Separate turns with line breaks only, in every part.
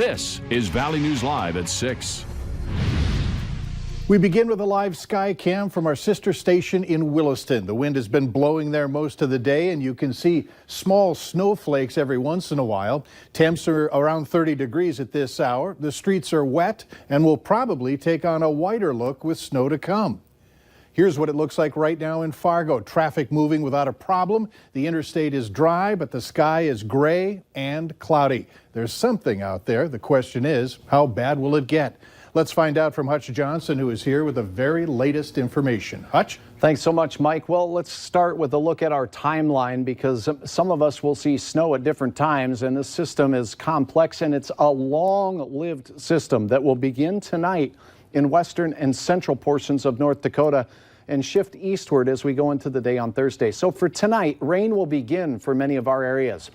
This is Valley News Live at 6.
We begin with a live sky cam from our sister station in Williston. The wind has been blowing there most of the day, and you can see small snowflakes every once in a while. Temps are around 30 degrees at this hour. The streets are wet and will probably take on a whiter look with snow to come. Here's what it looks like right now in Fargo. Traffic moving without a problem. The interstate is dry, but the sky is gray and cloudy. There's something out there. The question is, how bad will it get? Let's find out from Hutch Johnson, who is here with the very latest information. Hutch?
Thanks so much, Mike. Well, let's start with a look at our timeline, because some of us will see snow at different times, and this system is complex, and it's a long-lived system that will begin tonight in western and central portions of North Dakota and shift eastward as we go into the day on Thursday. So for tonight, rain will begin for many of our areas.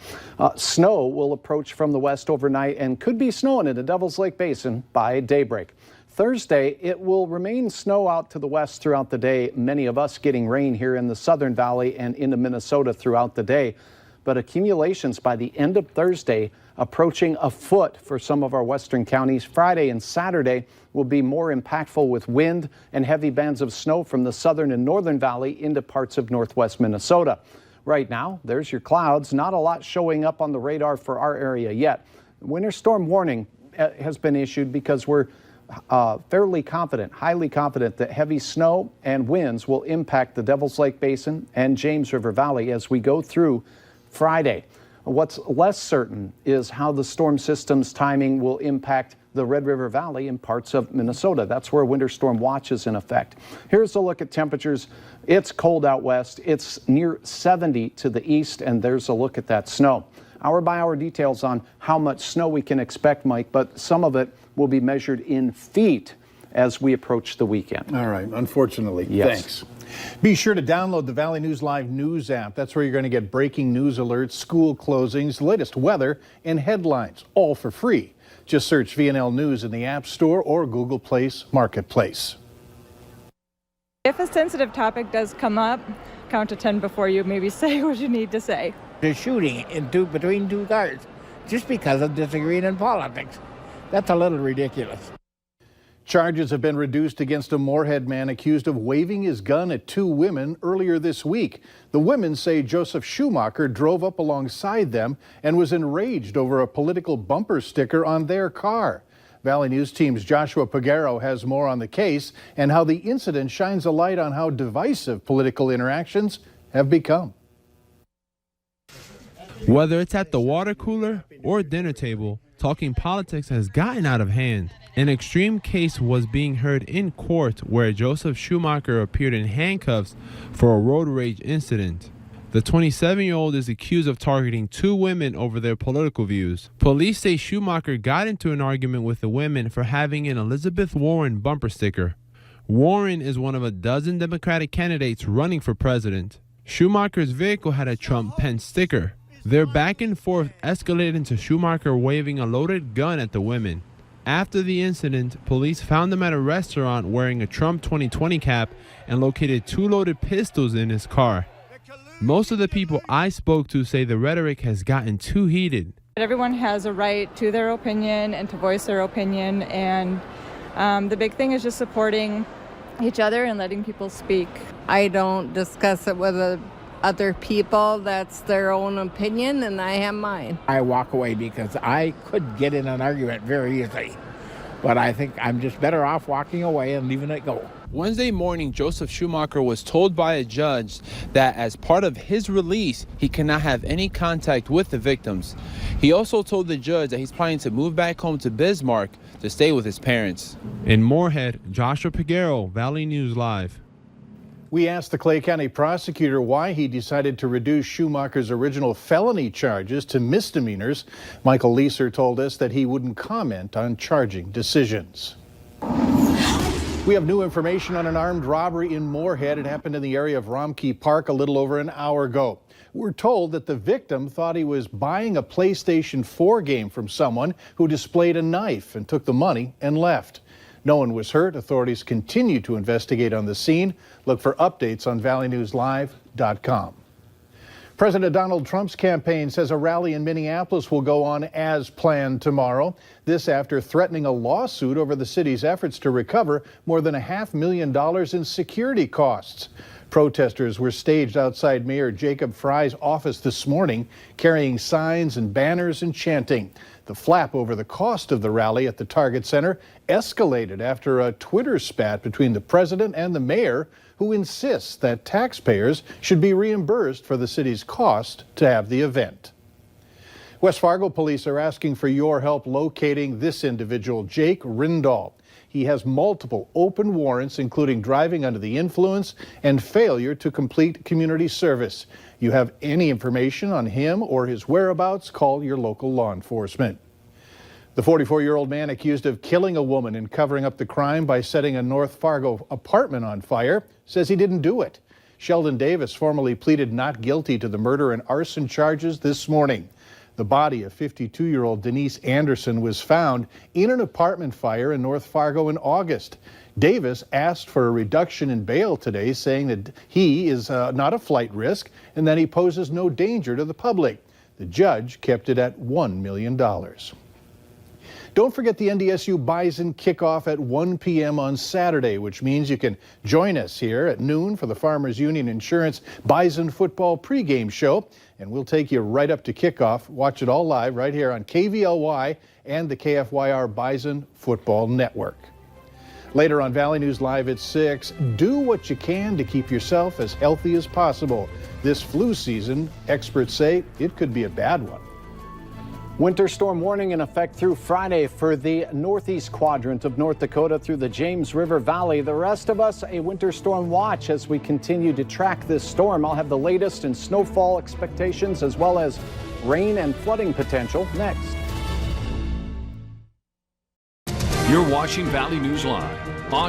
Snow will approach from the west overnight and could be snowing in the Devil's Lake Basin by daybreak. Thursday, it will remain snow out to the west throughout the day, many of us getting rain here in the Southern Valley and into Minnesota throughout the day. But accumulations by the end of Thursday approaching a foot for some of our western counties. Friday and Saturday will be more impactful with wind and heavy bands of snow from the southern and northern valley into parts of northwest Minnesota. Right now, there's your clouds. Not a lot showing up on the radar for our area yet. Winter storm warning has been issued because we're highly confident that heavy snow and winds will impact the Devil's Lake Basin and James River Valley as we go through Friday. What's less certain is how the storm system's timing will impact the Red River Valley and parts of Minnesota. That's where winter storm watch is in effect. Here's a look at temperatures. It's cold out west. It's near 70 to the east, and there's a look at that snow. Hour by hour details on how much snow we can expect, Mike, but some of it will be measured in feet as we approach the weekend.
All right, unfortunately.
Yes.
Thanks. Be sure to download the Valley News Live news app. That's where you're going to get breaking news alerts, school closings, the latest weather, and headlines, all for free. Just search VNL News in the App Store or Google Play Marketplace.
If a sensitive topic does come up, count to 10 before you maybe say what you need to say.
The shooting between two guards just because of disagreeing in politics. That's a little ridiculous.
Charges have been reduced against a Moorhead man accused of waving his gun at two women earlier this week. The women say Joseph Schumacher drove up alongside them and was enraged over a political bumper sticker on their car. Valley News Team's Joshua Pagaro has more on the case and how the incident shines a light on how divisive political interactions have become.
Whether it's at the water cooler or dinner table, talking politics has gotten out of hand. An extreme case was being heard in court where Joseph Schumacher appeared in handcuffs for a road rage incident. The 27-year-old is accused of targeting two women over their political views. Police say Schumacher got into an argument with the women for having an Elizabeth Warren bumper sticker. Warren is one of a dozen Democratic candidates running for president. Schumacher's vehicle had a Trump-Pence sticker. Their back and forth escalated into Schumacher waving a loaded gun at the women. After the incident, police found him at a restaurant wearing a Trump 2020 cap and located two loaded pistols in his car. Most of the people I spoke to say the rhetoric has gotten too heated.
Everyone has a right to their opinion and to voice their opinion, and the big thing is just supporting each other and letting people speak.
I don't discuss it with other people. That's their own opinion, and I have mine.
I walk away because I could get in an argument very easily. But I think I'm just better off walking away and leaving it go.
Wednesday morning, Joseph Schumacher was told by a judge that as part of his release, he cannot have any contact with the victims. He also told the judge that he's planning to move back home to Bismarck to stay with his parents. In Moorhead, Joshua Pagaro, Valley News Live.
We asked the Clay County prosecutor why he decided to reduce Schumacher's original felony charges to misdemeanors. Michael Leeser told us that he wouldn't comment on charging decisions. We have new information on an armed robbery in Moorhead. It happened in the area of Romkey Park a little over an hour ago. We're told that the victim thought he was buying a PlayStation 4 game from someone who displayed a knife and took the money and left. No one was hurt. Authorities continue to investigate on the scene. Look for updates on valleynewslive.com. President Donald Trump's campaign says a rally in Minneapolis will go on as planned tomorrow. This after threatening a lawsuit over the city's efforts to recover more than $500,000 in security costs. Protesters were staged outside Mayor Jacob Frey's office this morning, carrying signs and banners and chanting. The flap over the cost of the rally at the Target Center escalated after a Twitter spat between the president and the mayor, who insists that taxpayers should be reimbursed for the city's cost to have the event. West Fargo police are asking for your help locating this individual, Jake Rindahl. He has multiple open warrants, including driving under the influence and failure to complete community service. You have any information on him or his whereabouts, call your local law enforcement. The 44-year-old man accused of killing a woman and covering up the crime by setting a North Fargo apartment on fire says he didn't do it. Sheldon Davis formally pleaded not guilty to the murder and arson charges this morning. The body of 52-year-old Denise Anderson was found in an apartment fire in North Fargo in August. Davis asked for a reduction in bail today, saying that he is not a flight risk and that he poses no danger to the public. The judge kept it at $1 million. Don't forget the NDSU Bison kickoff at 1 p.m. on Saturday, which means you can join us here at noon for the Farmers Union Insurance Bison football pregame show. And we'll take you right up to kickoff. Watch it all live right here on KVLY and the KFYR Bison Football Network. Later on Valley News Live at 6, do what you can to keep yourself as healthy as possible. This flu season, experts say it could be a bad one.
Winter storm warning in effect through Friday for the northeast quadrant of North Dakota through the James River Valley. The rest of us, a winter storm watch as we continue to track this storm. I'll have the latest in snowfall expectations as well as rain and flooding potential next.
You're watching Valley News Live.